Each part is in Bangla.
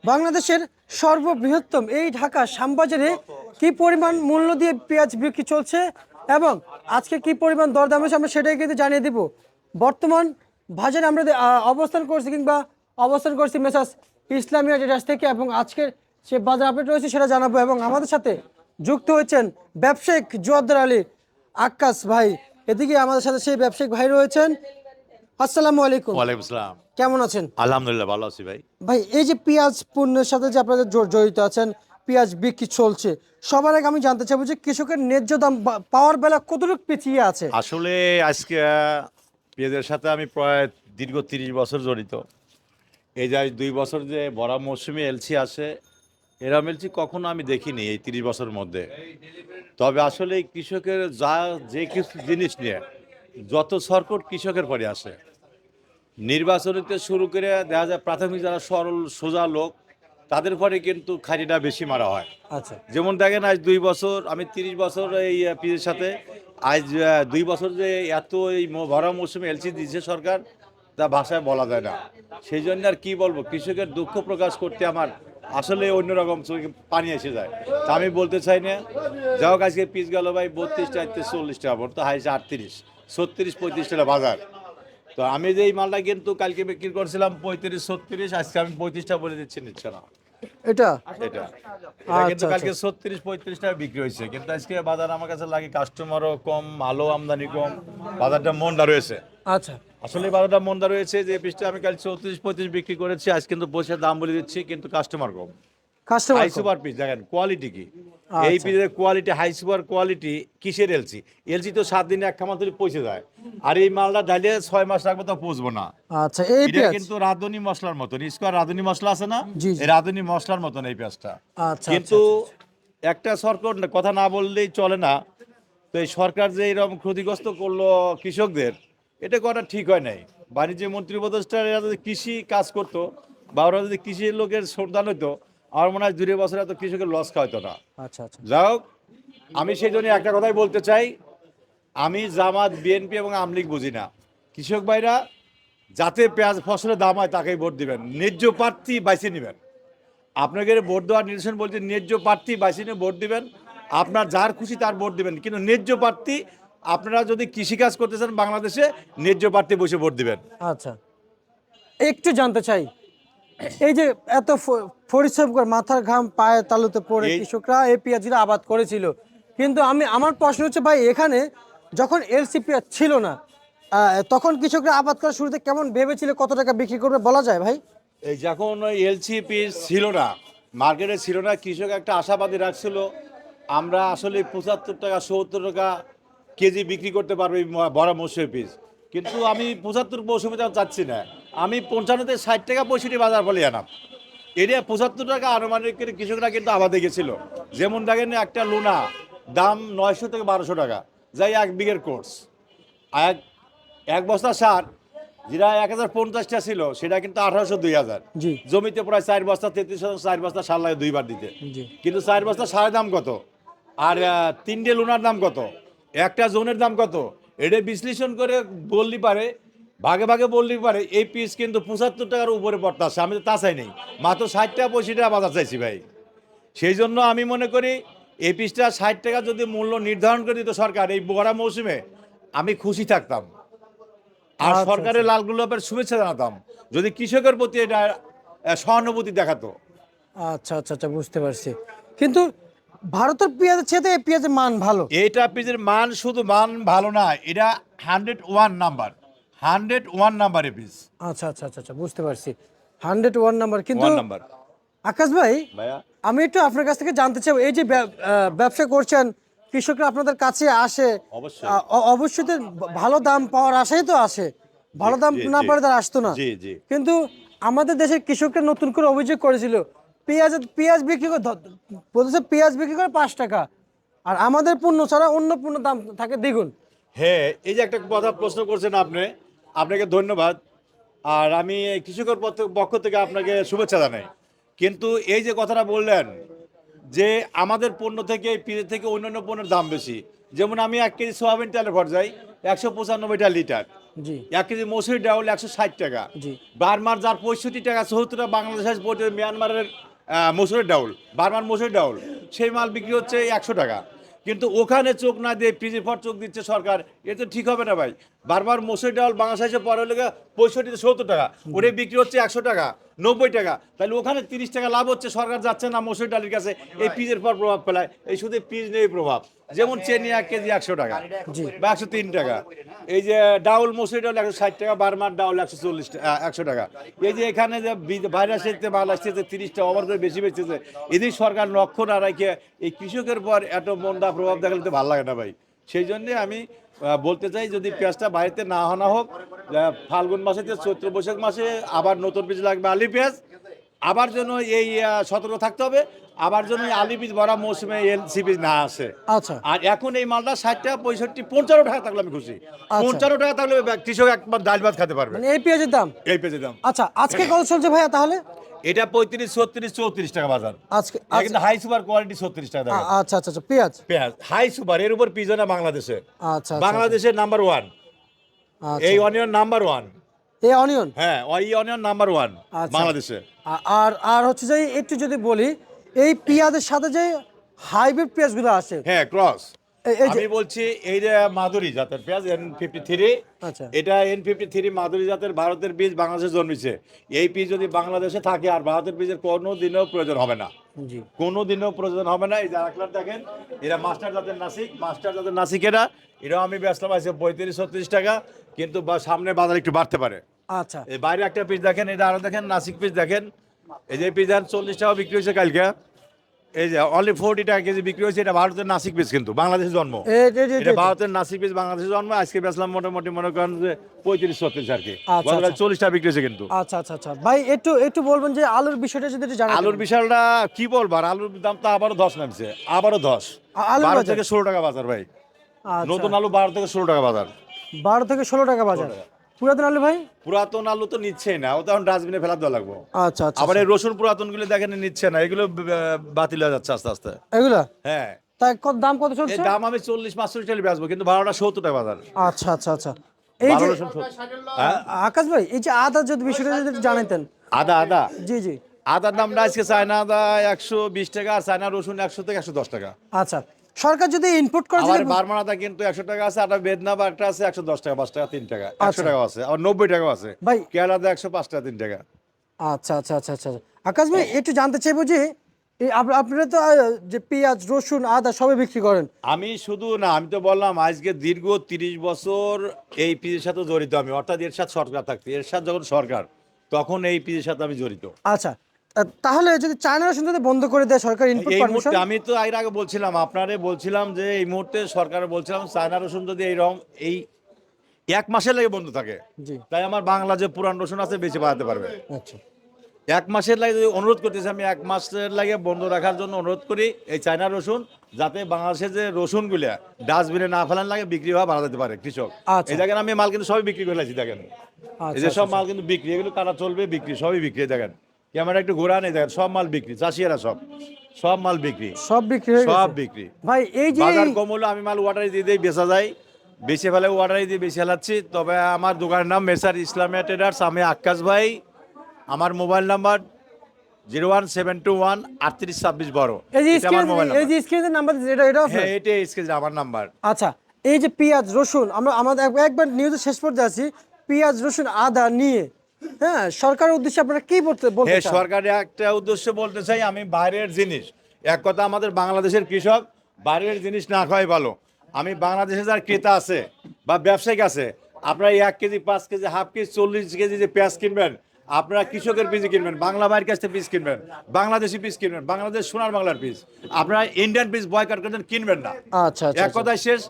বাংলাদেশের সর্ববৃহত্তম এই ঢাকা শ্যামবাজারে কি পরিমাণ মূল্য দিয়ে পেঁয়াজ বিক্রি চলছে এবং আজকে কি পরিমাণ দরদাম হয়েছে আমরা সেটাই কিন্তু জানিয়ে দিব। বর্তমান বাজারে আমরা অবস্থান করছি কিংবা অবস্থান করছি মেসাস ইসলামিয়া ট্রেডার্স থেকে এবং আজকের যে বাজার আপডেট রয়েছে সেটা জানাবো এবং আমাদের সাথে যুক্ত হয়েছেন ব্যবসায়িক জুয়াদ্দার আলী আক্কাস ভাই। এদিকে আমাদের সাথে সেই ব্যবসায়িক ভাই রয়েছেন। আসসালামু আলাইকুম। ওয়ালাইকুম আসসালাম। কেমন আছেন? আলহামদুলিল্লাহ ভালো আছি ভাই। ভাই এই যে পেঁয়াজ পণ্যের সাথে যে আপনাদের জড়িত আছেন, পেঁয়াজ বিক্রি চলছে, সবার আগে আমি জানতে চাইবো যে কৃষকের ন্যায্য দাম পাওয়ার বেলা কতটুকু পিছিয়ে আছে? আসলে আজকে পেঁয়াজের সাথে আমি প্রায় দীর্ঘ 30 বছর জড়িত। এই যে 2 বছর যে বড়া মৌসুমে এলসি আসে, এরম এলসি কখনো আমি দেখিনি এই 30 বছরের মধ্যে। তবে আসলে এই কৃষকের যে কিছু জিনিস নিয়ে যত সরকট কৃষকের পরে আসে, নির্বাচনীতে শুরু করে দেখা যায় প্রাথমিক যারা সরল সোজা লোক তাদের পরে কিন্তু খাঁটিটা বেশি মারা হয়। আচ্ছা যেমন দেখেন আজ 2 বছর, আমি 30 বছর এই পিসের সাথে, আজ 2 বছর যে এত এই ভরা মৌসুমে এলসি দিচ্ছে সরকার, তা ভাষায় বলা যায় না। সেই জন্য আর কি বলবো, কৃষকের দুঃখ প্রকাশ করতে আমার আসলে অন্যরকম চোখে পানি এসে যায়। তা আমি বলতে চাই না, যাও আজকে পিস গেল ভাই 32 টাকা 40 টাকা, ভোট তো হাইছে 38, 36, 35 টাকা বাজার। তো আমি যে এই মালটা কিন্তু কালকে বিক্রি করছিলাম 35, 36, আজকে আমি 35 টাকা বলে দিচ্ছি, নিচ্ছে না এটা এটা। কিন্তু আচ্ছা কালকে আচ্ছা 36, 35 টাকা বিক্রি হয়েছে, কিন্তু আজকে বাজার আমার কাছে লাগে কাস্টমারও কম, মালও আমদানি কম, বাজারটা মন্দা রয়েছে। আচ্ছা আসলে বাজারটা মন্দা রয়েছে, যে পিসটা আমি কাল 34, 35 বিক্রি করেছি, আজ কিন্তু বসে দাম বলে দিচ্ছি, কিন্তু কাস্টমার কম। কাস্টমার হাই সুপার পিস দেখেন কোয়ালিটি কি, এই আচ্ছা পিসের কোয়ালিটি হাই সুপার কোয়ালিটি। কিসের এলসি? এলসি তো 7 দিনে এক খামার ধরে পৌঁছে যায়, আর এই মালটা ডাইলে 6 মাস রাখবো তো পৌঁছবো না। আচ্ছা এই এটা পেঁয়াজ কিন্তু রাঁধুনি মশলার মতন, স্কোয়ার রাঁধুনি মশলা আছে না, জি জি এই রাঁধুনি মশলার মতন এই পেঁয়াজটা। আচ্ছা কিন্তু আচ্ছা একটা সরকার কথা না বললেই চলে না। তো এই সরকার যে এরকম ক্ষতিগ্রস্ত করলো কৃষকদের, এটা করা ঠিক হয় নাই। বাণিজ্য মন্ত্রী উপদেষ্টারা যদি কৃষি কাজ করতো বা ওরা যদি কৃষির লোকের শ্রদ্ধান হইতো, আমার মনে হয় 2 বছরে এত কৃষকের লস খাওয়াইতো না। আচ্ছা আচ্ছা যাই হোক, আমি সেই জন্য একটা কথাই বলতে চাই, আমি জামাত, বিএনপি এবং আওয়ামী লীগ বুঝি না। কৃষক ভাইরা যাতে পেঁয়াজ ফসলের দাম হয় তাকেই ভোট দিবেন, ন্যায্য প্রার্থী বাইছে নেবেন। আপনাকে ভোট দেওয়ার নির্দেশন বলছে, ন্যায্য প্রার্থী বাইছে নিয়ে ভোট দিবেন। আপনার যার খুশি তার ভোট দিবেন, কিন্তু ন্যায্য প্রার্থী, আপনারা যদি কৃষিকাজ করতে চান বাংলাদেশে, ন্যায্য প্রার্থী বসে ভোট দিবেন। আচ্ছা একটু জানতে চাই, এই যে এত পরিশ্রম করে মাথার ঘাম পায়ে তালুতে পড়ে এই কৃষকরা এই পেঁয়াজটা আবাদ করেছিল, কিন্তু আমার প্রশ্ন হচ্ছে ভাই, এখানে যখন এলসি পেঁয়াজ ছিল না তখন কৃষকরা আবাদ করা শুরুতে কেমন ভেবেছিল কত টাকা বিক্রি করবে বলা যায় ভাই? এই যখন ওই এলসিপি ছিল না, মার্কেটে ছিল না, কৃষক একটা আশাবাদী রাখছিল আমরা আসলে 75 টাকা 70 টাকা কেজি বিক্রি করতে পারবো এই বড় মৌসুমি পিস। কিন্তু আমি 75 মৌসুমিতে চাচ্ছি না, আমি 55 60 টাকা 65 বাজার বলে আনাম। এটা 75 টাকা আনুমানিক করে কৃষকরা কিন্তু আবাদে গেছিল। যেমন দেখেন একটা লুনা দাম 900 থেকে 1200 টাকা, যাই 1 বিঘের কোর্স। এক এক বস্তা সার যেটা 1050 ছিল, সেটা কিন্তু 1800 2000। জি জমিতে প্রায় 4 বস্তা 33 4 বস্তা সার লাগে 2 বার দিতে। জি কিন্তু 4 বস্তা সারের দাম কত, আর 3টে লুনার দাম কত, একটা জোনের দাম কত, এটা বিশ্লেষণ করে বললি পারে, ভাগে ভাগে বললি পারে এই পিস কিন্তু 75 টাকার উপরে পড়তে আসে। আমি তো তা চাই নেই, মাত্র 60 টাকা 65 টাকা বাজার চাইছি ভাই। সেই জন্য আমি মনে করি এই পিসটা 60 টাকা যদি মূল্য নির্ধারণ করে দিত সরকার এই বড়া মৌসুমে, আমি খুশি থাকতাম। আর আচ্ছা সরকারের লাল গোলাপের শুভেচ্ছা জানাতাম যদি কৃষকের প্রতি এটা সহানুভূতি দেখাতো। আচ্ছা আচ্ছা আচ্ছা বুঝতে পারছি, কিন্তু ভারতের পেঁয়াজের চেয়ে এই পেঁয়াজের মান ভালো। এইটা পিসের মান শুধু মান ভালো না, এটা 101 নাম্বার, 101 নাম্বার এ পিস, আচ্ছা আচ্ছা আচ্ছা আচ্ছা বুঝতে পারছি, 101 নাম্বার। কিন্তু 1 নাম্বার। আকাশ ভাই, ভাইয়া আমি একটু আপনার কাছ থেকে জানতে চাই, এই যে ব্যবসা করছেন, কৃষকরা আপনাদের কাছে আসে, অবশ্যই। অবশ্যই তো ভালো দাম পাওয়ার আশাই তো আসে, ভালো দাম জি না জি পারে তারা আসতো না। জি জি। কিন্তু আমাদের দেশের কৃষকরা নতুন করে অভিযোগ করেছিল, পেঁয়াজ বিক্রি করে বলতেছে পেঁয়াজ বিক্রি করে 5 টাকা, আর আমাদের পণ্য ছাড়া অন্য পণ্য দাম থাকে দ্বিগুণ। হ্যাঁ, এই যে একটা কথা প্রশ্ন করছেন আপনি, আপনাকে ধন্যবাদ। আর আমি এই কৃষকের পক্ষ থেকে আপনাকে শুভেচ্ছা জানাই। কিন্তু এই যে কথাটা বললেন যে আমাদের পণ্য থেকে এই পিঁড়ে থেকে অন্যান্য পণ্যের দাম বেশি, যেমন আমি 1 কেজি সোয়াবিন তেলের ভর যাই 195 টাকা লিটার, জি 1 কেজি মসুরি ডাউল 160 টাকা। জি বার্মার যার 65 টাকা 74 টাকা, বাংলাদেশের মিয়ানমারের মসুরের ডাউল, বার্মার মসুরের ডাউল, সেই মাল বিক্রি হচ্ছে 100 টাকা। কিন্তু ওখানে চোখ না দিয়ে পিজি ফর চোখ দিচ্ছে সরকার, এ তো ঠিক হবে না ভাই। বারবার মসুর ডাউল বাংলাদেশে পরে হলে 65 থেকে 70 টাকা, ওটাই বিক্রি হচ্ছে 100 টাকা 90 টাকা, তাহলে ওখানে 30 টাকা লাভ হচ্ছে, সরকার যাচ্ছে না মসুর ডালের কাছে, এই পিজের পর প্রভাব ফেলায়। এই শুধু পিজ নেই প্রভাব, যেমন চেনি 1 কেজি 100 টাকা জি বা 103 টাকা, এই যে ডাউল মসুর ডাউল 160 টাকা, বার্মার ডাউল 140 100 টাকা। এই যে এখানে যে বাইরে আসতে মাল আসতেছে 30 টাকা ওভার করে বেশি বেচতেছে, এদিকে সরকার লক্ষ্য না রাখে এই কৃষকের পর এত মন্দা প্রভাব দেখালে তো ভালো লাগে না ভাই। সেই জন্যে আমি বলতে চাই, যদি পেঁয়াজটা বাড়িতে না আনা হোক, ফাল্গুন মাসে চৈত্র বৈশাখ মাসে আবার নতুন বীজ লাগবে আলি পেঁয়াজ, আবার জন্য এই সতর্ক থাকতে হবে, আবার জন্য এই আলি বীজ ভরা মৌসুমে এলসি বীজ না আসে। আচ্ছা আর এখন এই মালটা 60 টাকা 65 55 টাকা থাকলে আমি খুশি। 55 টাকা থাকলে কৃষক একবার ডাল ভাত খেতে পারবে, মানে এই পেঁয়াজের দাম। এই পেঁয়াজের দাম। আচ্ছা আজকে কত চলছে ভাইয়া তাহলে? এটা 35 36 34 টাকা বাজার। আজকে এটা কিন্তু হাই সুপার কোয়ালিটি 36 টাকা দাম। আচ্ছা আচ্ছা আচ্ছা পেঁয়াজ পেঁয়াজ হাই সুপার, এর উপর পিজনা বাংলাদেশে, আচ্ছা বাংলাদেশের নাম্বার 1, আচ্ছা এই অনিয়ন নাম্বার 1। এই অনিয়ন হ্যাঁ, ওই অনিয়ন নাম্বার 1 আচ্ছা। বাংলাদেশে। আর আর হচ্ছে যে একটু যদি বলি, এই পেঁয়াজের সাথে যে হাইব্রিড পেঁয়াজগুলো আসে, হ্যাঁ, ক্রস। এই যে আমি বলছি এই যে মাধুরী জাতের পেঁয়াজ N53, আচ্ছা এটা N53 মাধুরী জাতের ভারতের বীজ বাংলাদেশে জন্মেছে। এই বীজ যদি বাংলাদেশে থাকে আর ভারতের বীজের কোনো দিনও প্রয়োজন হবে না, জি কোনো দিনও প্রয়োজন হবে না। এই যে আরেকলার দেখেন, এরা মাস্টার জাতের নাসিক, মাস্টার জাতের নাসিকেরা, এরাও আমি বেচলাম আছে 35-36 টাকা, কিন্তু সামনে বাজার একটু বাড়তে পারে। আচ্ছা এই বাইরে একটা পিস দেখেন, এটা আরো দেখেন নাসিক পিস দেখেন, এই যে পিস 40 টাকা বিক্রি হয়েছে কালকে, এই যে অনলি 40 টাকা কেজি বিক্রি হয়েছে। এটা ভারতের নাসিক পিস, কিন্তু বাংলাদেশে জন্ম। এটা ভারতের নাসিক পিস, বাংলাদেশে জন্ম। আজকে বেচলাম মোটামুটি মনে করেন যে 35-36 আর কি, আচ্ছা, আচ্ছা। 40 টাকা বিক্রি হয়েছে কিন্তু। আচ্ছা আচ্ছা আচ্ছা ভাই একটু একটু বলবেন যে আলুর বিষয়টা যদি একটু জানান। আলুর বিশালটা কি বলবো, আর আলুর দাম তো আবারও 10 নামছে, আবারও 10, আলুর 12 বাজার? থেকে 16 টাকা বাজার ভাই। আচ্ছা নতুন আলু 12 থেকে 16 টাকা বাজার। 12 থেকে 16 টাকা বাজার। পুরাতন আলু ভাই? পুরাতন আলু তো নিচ্ছেই না, ও তো এখন ডাস্টবিনে ফেলা দেওয়া লাগবো। আচ্ছা আচ্ছা আবার এই রসুন পুরাতন গুলো দেখেন নিচ্ছে না, এগুলো বাতিল হয়ে যাচ্ছে আস্তে আস্তে। এগুলা হ্যাঁ, তাই দাম কত এই চলছে? দাম আমি 40-45 টাকা বেচবো, কিন্তু 12টা 70 টাকা বাজার। আচ্ছা আচ্ছা আচ্ছা এই যে 12 রসুন 70। হ্যাঁ, আকাশ ভাই, এই যে আদা যদি বিষয়টা যদি একটু জানাতেন। আদা আদা জি জি আদার দামটা আজকে চায়না আদা 120 টাকা, আর চায়না রসুন 100 থেকে 110 টাকা। আচ্ছা সরকার যদি ইনপুট করে আবার যদি বার্মান আদা কিন্তু 100 টাকা আছে, আর বেদনা বা একটা আছে 110 টাকা 5 টাকা 3 টাকা, 100 আচ্ছা। টাকা আছে, আবার 90 টাকা আছে। ভাই কেরালা আদা 105 টাকা 3 টাকা। আচ্ছা আচ্ছা আচ্ছা আচ্ছা আকাশ ভাই একটু জানতে চাইবো যে এই আপনারা তো যে পেঁয়াজ রসুন আদা সবই বিক্রি করেন। আমি শুধু না, আমি তো বললাম আজকে দীর্ঘ 30 বছর এই পিজের সাথে জড়িত আমি, অর্থাৎ এর সাথে সরকার থাকতে, এর সাথে যখন সরকার, তখন এই পিজের সাথে আমি জড়িত। আচ্ছা তাহলে যদি চায়না রসুন যদি বন্ধ করে দেয় সরকার ইনপুট এই পারমিশন। মুহূর্তে আমি তো এর আগে বলছিলাম, আপনারে বলছিলাম যে এই মুহূর্তে সরকারে বলছিলাম চায়না রসুন যদি এইরকম এই 1 মাসের লাগে বন্ধ থাকে, জি তাই আমার বাংলা যে পুরান রসুন আছে বেশি বাড়াতে পারবে। আচ্ছা 1 মাসের লাগে যদি অনুরোধ করতেছি, আমি 1 মাসের লাগে বন্ধ রাখার জন্য অনুরোধ করি এই চায়না রসুন, যাতে বাংলাদেশের যে রসুনগুলা ডাস্টবিনে না ফেলান লাগে, বিক্রি হওয়া বাড়া যেতে পারে কৃষক। আচ্ছা। এই দেখেন আমি মাল কিন্তু সবই বিক্রি করে লাগছি, দেখেন এই যে আচ্ছা সব মাল কিন্তু বিক্রি, এগুলো কাটা চলবে বিক্রি, সবই বিক্রি। দেখেন ক্যামেরা একটু ঘোরা নেই, দেখেন সব মাল বিক্রি, চাষিয়ারা সব মাল বিক্রি, সব বিক্রি হয়ে সব গেছে বিক্রি। ভাই। এই যে বাজার কম হলো আমি মাল ওয়াটারে দিয়ে দিয়ে বেচা যায়, বেচে ফেলে ওয়াটারে দিয়ে বেচে ফেলাচ্ছি। তবে আমার দোকানের নাম মেসার ইসলামিয়া ট্রেডার্স, আমি আক্কাস ভাই। আমার মোবাইল নাম্বার 01721 3826 এই যে এটা আমার মোবাইল এই যে স্ক্রিনের নাম্বার এটা এটা হ্যাঁ, এটাই স্কেচ আমার নাম্বার। আচ্ছা এই যে পেঁয়াজ রসুন আমরা আমাদের একবার নিউজে শেষ পর্যায়ে আছি, পেঁয়াজ রসুন আদা নিয়ে হ্যাঁ সরকারের উদ্দেশ্যে আপনারা কি বলতে হ্যাঁ, চান? সরকারের একটা উদ্দেশ্য বলতে চাই, আমি বাইরের জিনিস, এক কথা আমাদের বাংলাদেশের কৃষক বাইরের জিনিস না খাওয়াই ভালো। আমি বাংলাদেশে যারা ক্রেতা আছে বা ব্যবসায়িক আছে, আপনারা 1 KG 5 KG half KG 40 KG যে পেঁয়াজ কিনবেন, আপনারা কৃষকের পিস কিনবেন, বাংলা ভাইয়ের কাছ থেকে পিস কিনবেন, বাংলাদেশি পিস কিনবেন, বাংলাদেশ সোনার বাংলার পিস। আপনারা ইন্ডিয়ান পিস বয়কট করবেন, কিনবেন না। আচ্ছা আচ্ছা এক কথায় শেষ,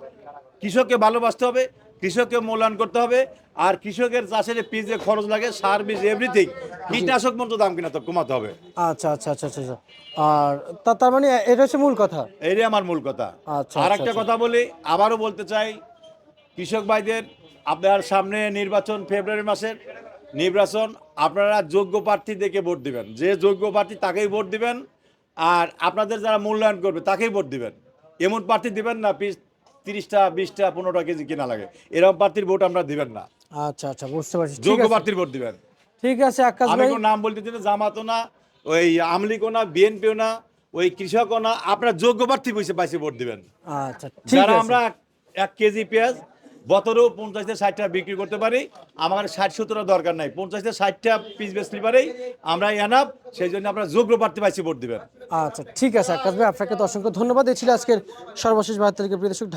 কৃষককে ভালোবাসতে হবে, কৃষককে মূল্যায়ন করতে হবে, আর কৃষকের চাষের পিস যে খরচ লাগে, সার বীজ এভরিথিং, কীটনাশক মতো দাম কিনা তো কমাতে হবে। আচ্ছা আচ্ছা আচ্ছা আচ্ছা আচ্ছা। আর তার মানে এটা হচ্ছে মূল কথা। এইটাই আমার মূল কথা। আচ্ছা, আর আচ্ছা, একটা আচ্ছা। কথা বলি, আবারও বলতে চাই কৃষক ভাইদের, আপনার সামনে নির্বাচন, ফেব্রুয়ারি মাসের নির্বাচন, আপনারা যোগ্য প্রার্থী দেখে ভোট দিবেন, যে যোগ্য প্রার্থী তাকেই ভোট দিবেন, আর আপনাদের যারা মূল্যায়ন করবে তাকেই ভোট দিবেন। এমন প্রার্থী দিবেন না পিস 30টা 20টা 15টা কেজি কিনা লাগে, এরকম প্রার্থীর ভোট আমরা দিবেন না। আচ্ছা আচ্ছা, বুঝতে পারছি। ঠিক যোগ্য আছে, প্রার্থীর ভোট দিবেন। ঠিক আছে আক্কাস আমি ভাই। কোনো নাম বলতে চাই না, জামাতও না, ওই আমলিগও না, বিএনপিও না, ওই কৃষকও না, আপনার যোগ্য প্রার্থী পাইছে ভোট দিবেন। আচ্ছা ঠিক যারা আছে। আমরা 1 কেজি পেঁয়াজ বছরেও 50 থেকে 60 টাকা বিক্রি করতে পারি, আমার 60-70 দরকার নাই, 50 থেকে 60 টাকা পিস বেচতে পারি, আমরা এনাফ। সেই জন্য আপনার যোগ্য প্রার্থী পাইছে ভোট দিবেন। আচ্ছা ঠিক আছে আক্কাস ভাই, আপনাকে তো অসংখ্য ধন্যবাদ। এই ছিল আজকের সর্বশেষ 72 তারিখের প্রিয় দর্শক।